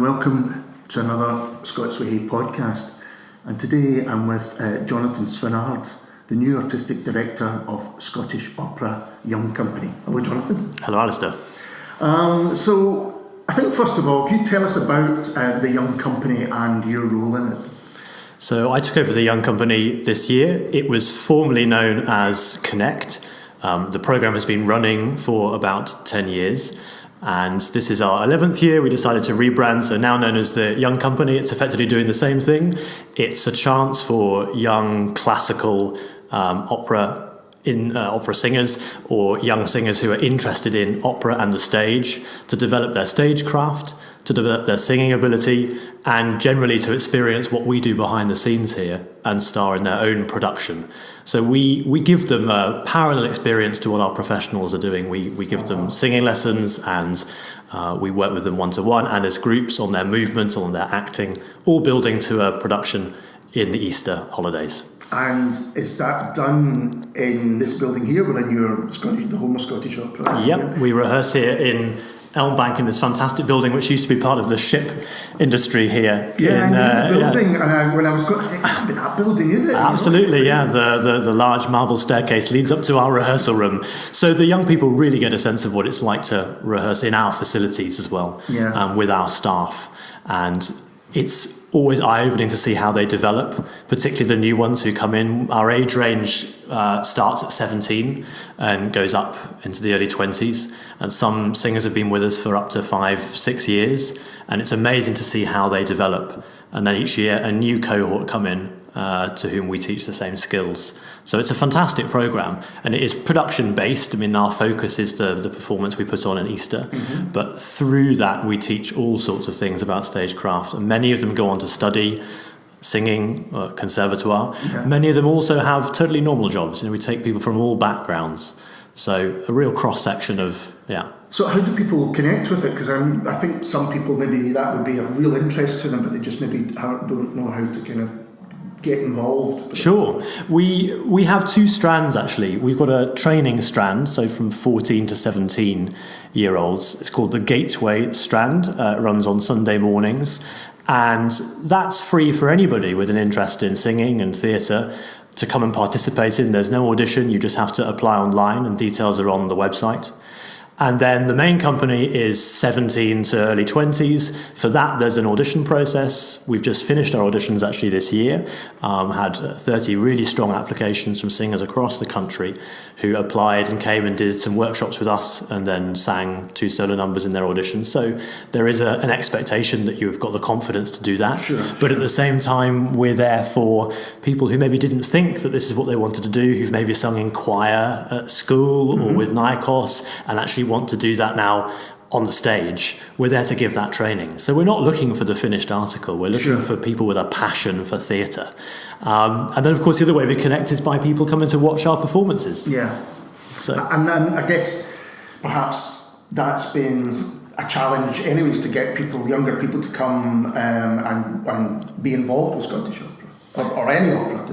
and welcome to another Scots Whay Hae podcast. And today I'm with Jonathon Swinard, the new Artistic Director of Scottish Opera Young Company. Hello, Jonathan. Hello, Alistair. So I think first of all, can you tell us about the Young Company and your role in it? So I took over the Young Company this year. It was formerly known as Connect. The programme has been running for about 10 years. And this is our 11th year. We decided to rebrand, so now known as the Young Company. It's effectively doing the same thing. It's a chance for young classical opera singers or young singers who are interested in opera and the stage to develop their stagecraft, to develop their singing ability, and generally to experience what we do behind the scenes here and star in their own production. So we give them a parallel experience to what our professionals are doing. We give them singing lessons, and we work with them one-to-one and as groups on their movement, on their acting, all building to a production in the Easter holidays. And is that done in this building here, or in the home of Scottish Opera? Yep, we rehearse here in Elmbank in this fantastic building, which used to be part of the ship industry here. Yeah, I knew the building, and when I was going, I said, it can't be that building, is it? Absolutely, yeah. The large marble staircase leads up to our rehearsal room. So the young people really get a sense of what it's like to rehearse in our facilities as well, with our staff. And it's always eye-opening to see how they develop, particularly the new ones who come in. Our age range starts at 17 and goes up into the early 20s. And some singers have been with us for up to 5-6 years. And it's amazing to see how they develop. And then each year a new cohort come in to whom we teach the same skills. So it's a fantastic programme, and it is production based. I mean, our focus is the performance we put on in Easter, but through that we teach all sorts of things about stagecraft, and many of them go on to study singing conservatoire. Many of them also have totally normal jobs. We take people from all backgrounds, so a real cross section of So how do people connect with it? Because I think some people, maybe that would be of real interest to them, but they just maybe don't know how to kind of get involved. Sure. We have two strands, actually. We've got a training strand, so from 14 to 17 year olds. It's called the Gateway strand. It runs on Sunday mornings, and that's free for anybody with an interest in singing and theatre to come and participate in. There's no audition, you just have to apply online, and details are on the website. And then the main company is 17 to early 20s. For that, there's an audition process. We've just finished our auditions actually this year. Had 30 really strong applications from singers across the country who applied and came and did some workshops with us and then sang 2 solo numbers in their audition. So there is an expectation that you've got the confidence to do that. But at the same time, we're there for people who maybe didn't think that this is what they wanted to do, who've maybe sung in choir at school or with Nikos and actually want to do that now on the stage. We're there to give that training. So we're not looking for the finished article. We're looking for people with a passion for theatre. And then, of course, the other way we connect is by people coming to watch our performances. So, and then I guess perhaps that's been a challenge anyways, to get younger people to come and be involved with Scottish opera or any opera.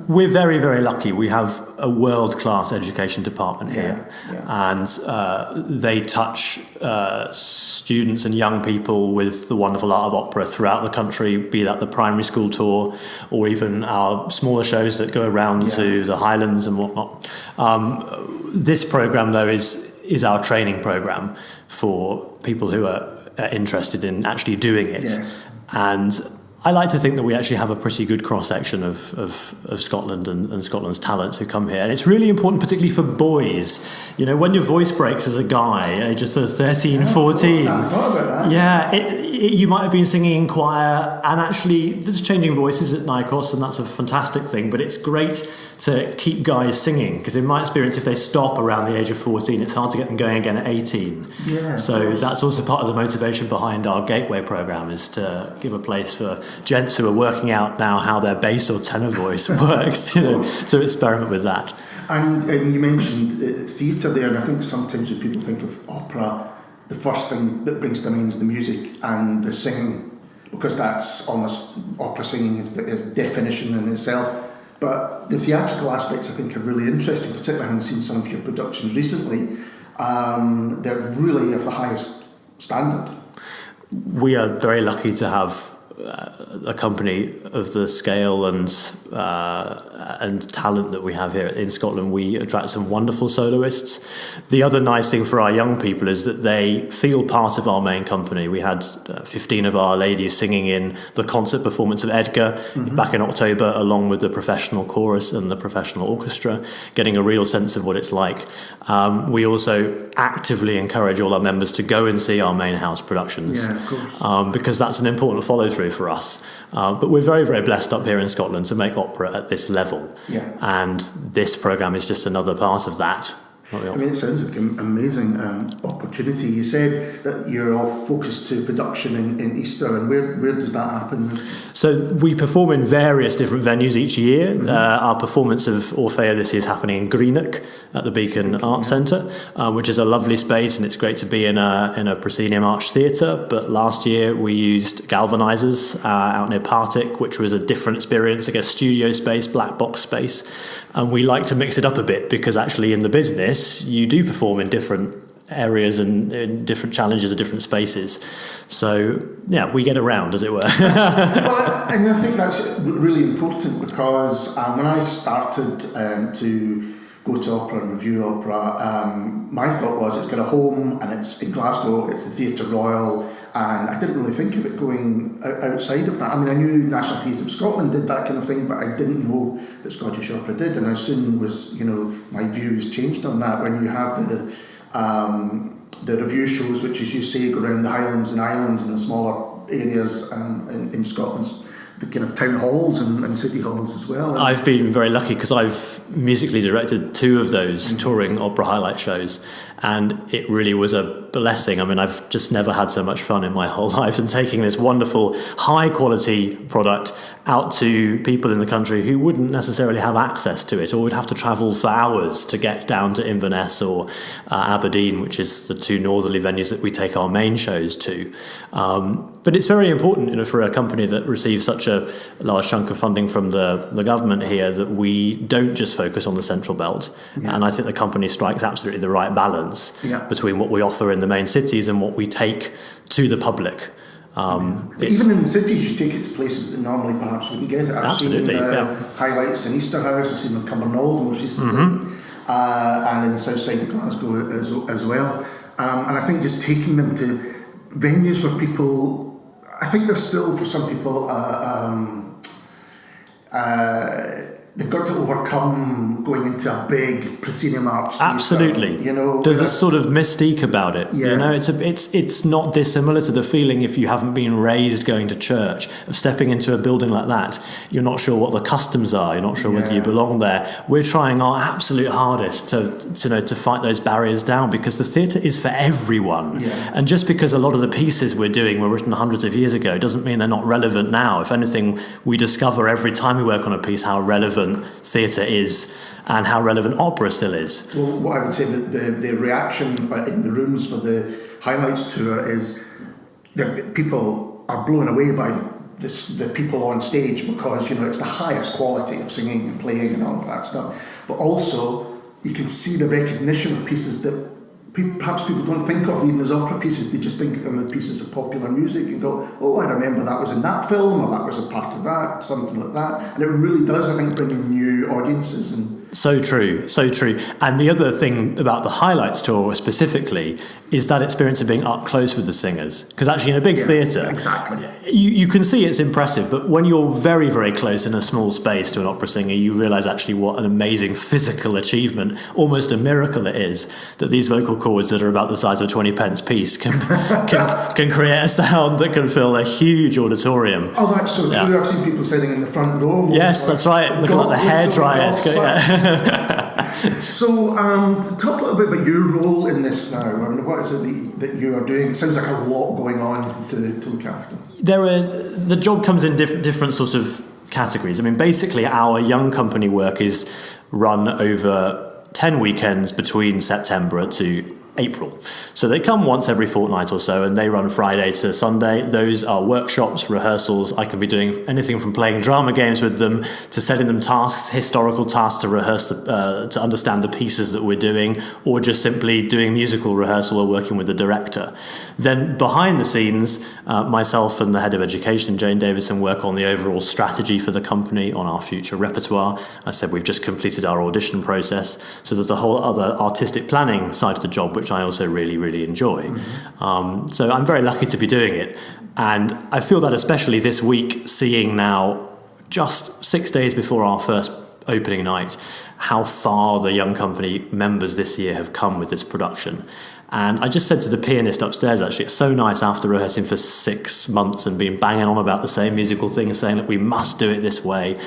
We're very, very lucky. We have a world-class education department here, and they touch students and young people with the wonderful art of opera throughout the country, be that the primary school tour or even our smaller shows that go around to the Highlands and whatnot. This programme, though, is our training programme for people who are interested in actually doing it. And I like to think that we actually have a pretty good cross-section of Scotland and Scotland's talent who come here. And it's really important, particularly for boys. You know, when your voice breaks as a guy, just sort of 13, 14. I thought about that. You might have been singing in choir, and actually there's changing voices at Nikos, and that's a fantastic thing. But it's great to keep guys singing, because in my experience, if they stop around the age of 14, it's hard to get them going again at 18. So that's also part of the motivation behind our Gateway programme, is to give a place for gents who are working out now how their bass or tenor voice works, to experiment with that. And you mentioned theatre there, and I think sometimes when people think of opera, the first thing that brings to mind is the music and the singing, because that's almost, opera singing is the definition in itself. But the theatrical aspects, I think, are really interesting, particularly having seen some of your productions recently. They're really of the highest standard. we are very lucky to have a company of the scale and talent that we have here in Scotland. We attract some wonderful soloists. The other nice thing for our young people is that they feel part of our main company. We had 15 of our ladies singing in the concert performance of Edgar back in October, along with the professional chorus and the professional orchestra, getting a real sense of what it's like. We also actively encourage all our members to go and see our main house productions, of course. because that's an important follow-through for us. But we're very, very blessed up here in Scotland to make opera at this level. Yeah. And this programme is just another part of that. I mean, it sounds like an amazing opportunity. You said that you're all focused to production in Easter, and where does that happen? So we perform in various different venues each year. Our performance of Orfeo this year is happening in Greenock at the Beacon Arts Centre, which is a lovely space, and it's great to be in a proscenium arch theatre. But last year we used galvanisers out near Partick, which was a different experience, like a studio space, black box space. And we like to mix it up a bit, because actually in the business you do perform in different areas and in different challenges and different spaces. So yeah, we get around, as it were. Well, and I think that's really important, because when I started to go to opera and review opera, my thought was it's got a home and it's in Glasgow, it's the Theatre Royal, and I didn't really think of it going outside of that. I mean, I knew National Theatre of Scotland did that kind of thing, but I didn't know that Scottish Opera did, and I soon was, my views changed on that when you have the review shows, which, as you say, go around the Highlands and Islands and the smaller areas in Scotland, the kind of town halls and city halls as well. I've been very lucky because I've musically directed 2 of those touring opera highlight shows, and it really was a blessing. I mean, I've just never had so much fun in my whole life, and taking this wonderful high quality product out to people in the country who wouldn't necessarily have access to it, or would have to travel for hours to get down to Inverness or Aberdeen, which is the 2 northerly venues that we take our main shows to. But it's very important, for a company that receives such a large chunk of funding from the government here, that we don't just focus on the Central Belt. Yeah. And I think the company strikes absolutely the right balance between what we offer in the main cities and what we take to the public. Even in the cities, you take it to places that normally perhaps wouldn't get it. I've seen highlights in Easterhouse, I've seen them in Cumbernauld most recently, and in the south side of Glasgow as well. And I think just taking them to venues where people, I think there's still, for some people, they've got to overcome going into a big proscenium arch theatre. Absolutely. There's a sort of mystique about it. Yeah. It's not dissimilar to the feeling, if you haven't been raised going to church, of stepping into a building like that. You're not sure what the customs are. You're not sure whether you belong there. We're trying our absolute hardest to fight those barriers down, because the theatre is for everyone. Yeah. And just because a lot of the pieces we're doing were written hundreds of years ago doesn't mean they're not relevant now. If anything, we discover every time we work on a piece how relevant theatre is and how relevant opera still is. Well, what I would say that the reaction in the rooms for the highlights tour is that people are blown away by the people on stage, because it's the highest quality of singing and playing and all of that stuff. But also you can see the recognition of pieces that perhaps people don't think of even as opera pieces. They just think of them as pieces of popular music and go, oh, I remember that was in that film, or that was a part of that, something like that. And it really does, I think, bring in new audiences. And so true. And the other thing about the highlights tour specifically is that experience of being up close with the singers. Because actually in a big theatre, exactly, you can see it's impressive, but when you're very, very close in a small space to an opera singer, you realise actually what an amazing physical achievement, almost a miracle it is, that these vocal cords that are about the size of 20 pence piece can create a sound that can fill a huge auditorium. Oh, that's so true. I've seen people sitting in the front row. Yes, that's right. Looking like the hairdryers. So, talk a little bit about your role in this now. I mean, what is it that you are doing? It sounds like a lot going on to look after. The job comes in different sorts of categories. I mean, basically, our young company work is run over 10 weekends between September to April. So they come once every fortnight or so, and they run Friday to Sunday. Those are workshops, rehearsals. I can be doing anything from playing drama games with them to setting them tasks, historical tasks to rehearse, to understand the pieces that we're doing, or just simply doing musical rehearsal or working with the director. Then behind the scenes, myself and the head of education, Jane Davison, work on the overall strategy for the company, on our future repertoire. I said we've just completed our audition process, so there's a whole other artistic planning side of the job, which I also really, really enjoy. So I'm very lucky to be doing it. And I feel that especially this week, seeing now, just 6 days before our first opening night, how far the young company members this year have come with this production. And I just said to the pianist upstairs, actually, it's so nice after rehearsing for 6 months and being banging on about the same musical thing and saying that we must do it this way,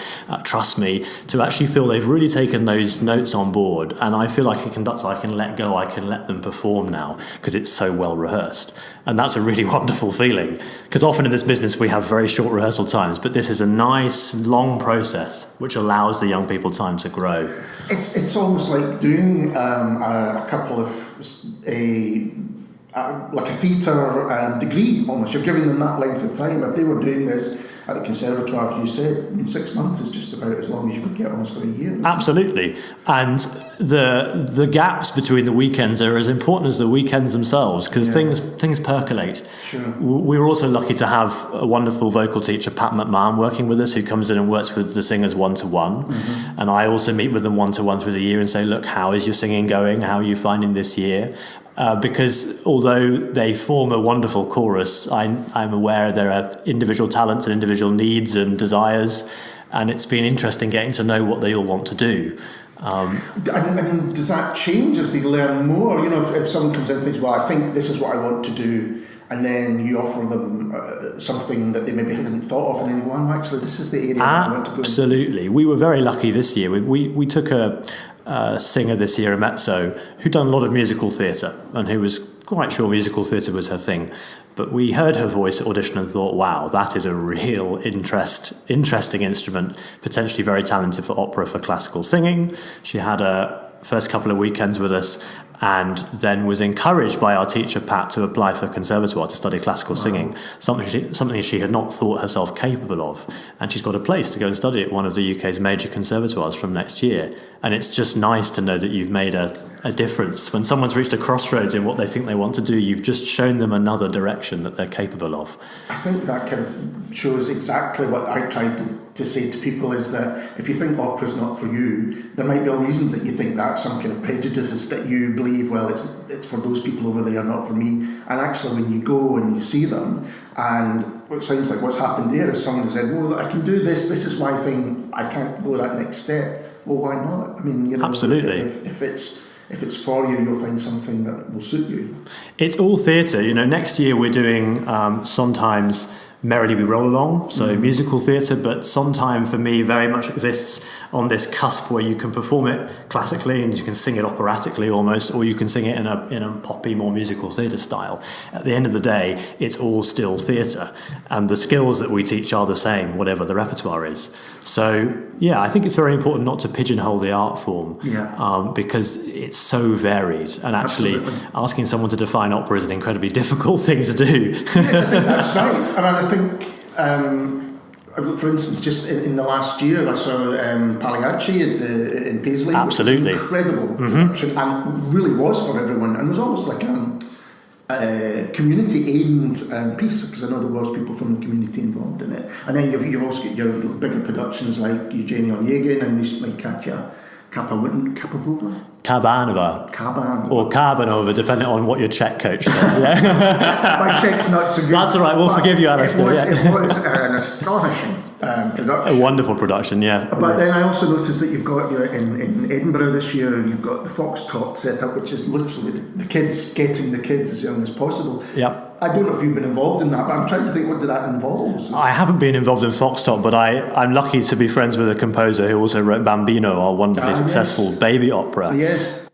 trust me, to actually feel they've really taken those notes on board. And I feel like a conductor, I can let go, I can let them perform now because it's so well rehearsed. And that's a really wonderful feeling, because often in this business we have very short rehearsal times, but this is a nice, long process which allows the young people time to grow. It's almost like doing a couple of like a theatre degree almost. You're giving them that length of time. If they were doing this at the conservatoire, as you said, 6 months is just about as long as you could get almost for a year. Absolutely. And the gaps between the weekends are as important as the weekends themselves, because things percolate. Sure. We were also lucky to have a wonderful vocal teacher, Pat McMahon, working with us, who comes in and works with the singers one-to-one. And I also meet with them one-to-one through the year and say, look, how is your singing going? How are you finding this year? Because although they form a wonderful chorus, I'm aware there are individual talents and individual needs and desires, and it's been interesting getting to know what they all want to do. And does that change as they learn more? You know, if someone comes in and thinks, well, I think this is what I want to do, and then you offer them something that they maybe hadn't thought of, and then they go, oh, actually, this is the area I want to go. Absolutely. We were very lucky this year. We took a singer this year, a mezzo, who'd done a lot of musical theatre and who was quite sure musical theatre was her thing. But we heard her voice at audition and thought, wow, that is a real interesting instrument, potentially very talented for opera, for classical singing. She had a first couple of weekends with us and then was encouraged by our teacher, Pat, to apply for conservatoire to study classical singing, something she had not thought herself capable of. And she's got a place to go and study at one of the UK's major conservatoires from next year. And it's just nice to know that you've made a difference. When someone's reached a crossroads in what they think they want to do, you've just shown them another direction that they're capable of. I think that kind of shows exactly what I tried to say to people, is that if you think opera's not for you, there might be all reasons that you think that, some kind of prejudices that you believe, well, it's for those people over there, not for me. And actually when you go and you see them, and what sounds like what's happened there is someone who said, well, I can do this is my thing, I can't go that next step. Well, why not? I mean, you know, absolutely. If it's for you, you'll find something that will suit you. It's all theatre. You know, next year we're doing sometimes Merrily We Roll Along, so musical theatre, but Sondheim for me very much exists on this cusp where you can perform it classically and you can sing it operatically almost, or you can sing it in a poppy, more musical theatre style. At the end of the day, it's all still theatre, and the skills that we teach are the same, whatever the repertoire is. So, yeah, I think it's very important not to pigeonhole the art form, because it's so varied, and actually asking someone to define opera is an incredibly difficult thing to do. Yes, I think that's right. And I think, for instance, just in the last year, I saw Pagliacci in Paisley. Absolutely. Which was incredible production, and really was for everyone, and was almost like a community-aimed piece, because I know there was people from the community involved in it. And then you've also got your bigger productions like Eugenia Onegin and recently Katja Kapanova? Kabanova. Or Karbanova, depending on what your Czech coach says. Yeah? My Czech's not so good. That's all right, we'll forgive you, Alistair. It was an astonishing production. A wonderful production, yeah. But then I also noticed that you've got in Edinburgh this year, you've got the Foxtrot set up, which is literally the kids getting the kids as young as possible. Yeah. I don't know if you've been involved in that, but I'm trying to think, what did that involve? I haven't been involved in Foxtrot, but I'm lucky to be friends with a composer who also wrote Bambino, our wonderfully successful baby opera. Yes.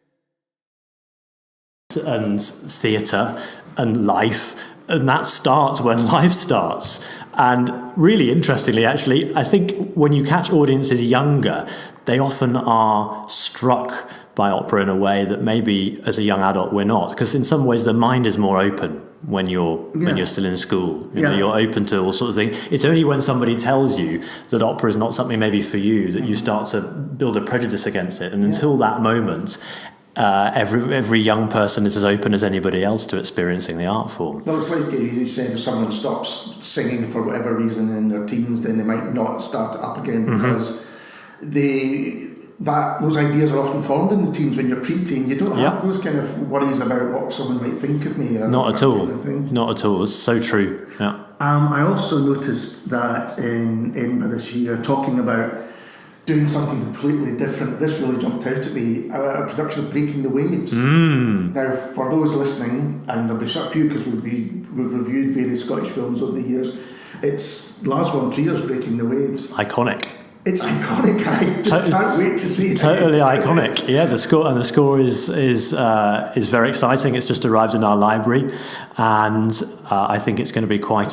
And theatre and life, and that starts when life starts. And really interestingly, actually, I think when you catch audiences younger, they often are struck by opera in a way that maybe as a young adult we're not, because in some ways the mind is more open when you're still in school. You know, you're open to all sorts of things. It's only when somebody tells you that opera is not something maybe for you that you start to build a prejudice against it. And until that moment, every young person is as open as anybody else to experiencing the art form. Well, it's like you said, if someone stops singing for whatever reason in their teens, then they might not start up again because those ideas are often formed in the teens when you're preteen. You don't have those kind of worries about what someone might think of me. Not at all. Not at all. It's so true. Yeah. I also noticed that in Edinburgh this year, talking about doing something completely different. This really jumped out at me. A production of Breaking the Waves. Now, for those listening, and there'll be a few because we've reviewed various Scottish films over the years, it's Lars von Trier's Breaking the Waves. Iconic. It's iconic. I just can't wait to see it. Totally iconic. Yeah, the score is very exciting. It's just arrived in our library, and I think it's going to be quite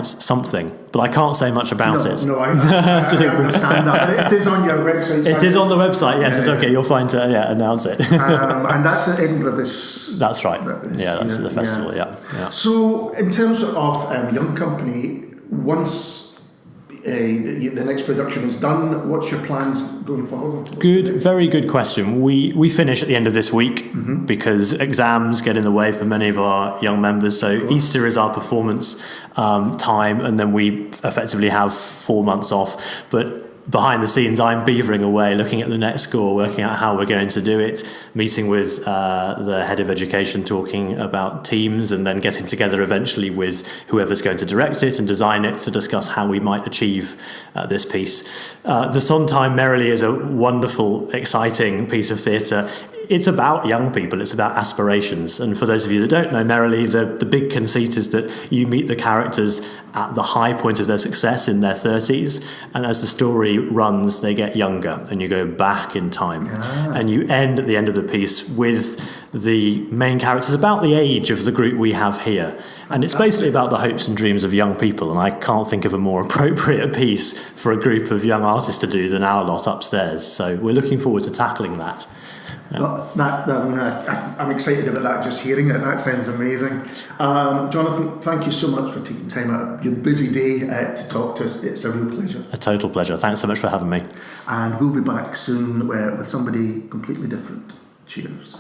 something. But I can't say much about it. No, I understand that. It is on your website. It is on the website. Yes, it's okay. You'll find to announce it. And that's at Edinburgh That's right. That's at the festival. Yeah. So, in terms of Young Company, once the next production is done, what's your plans going forward? Very good question. We finish at the end of this week because exams get in the way for many of our young members. So Easter is our performance time, and then we effectively have 4 months off. But behind the scenes, I'm beavering away, looking at the next score, working out how we're going to do it, meeting with the head of education, talking about teams, and then getting together eventually with whoever's going to direct it and design it to discuss how we might achieve this piece. The Sondheim Merrily is a wonderful, exciting piece of theatre. It's about young people, it's about aspirations. And for those of you that don't know Merrily, the big conceit is that you meet the characters at the high point of their success in their 30s, and as the story runs, they get younger, and you go back in time. And you end at the end of the piece with the main characters about the age of the group we have here. And it's basically about the hopes and dreams of young people, and I can't think of a more appropriate piece for a group of young artists to do than our lot upstairs. So we're looking forward to tackling that. Well, I'm excited about that, just hearing it. That sounds amazing. Jonathon, thank you so much for taking time out of your busy day to talk to us. It's a real pleasure. A total pleasure. Thanks so much for having me. And we'll be back soon with somebody completely different. Cheers.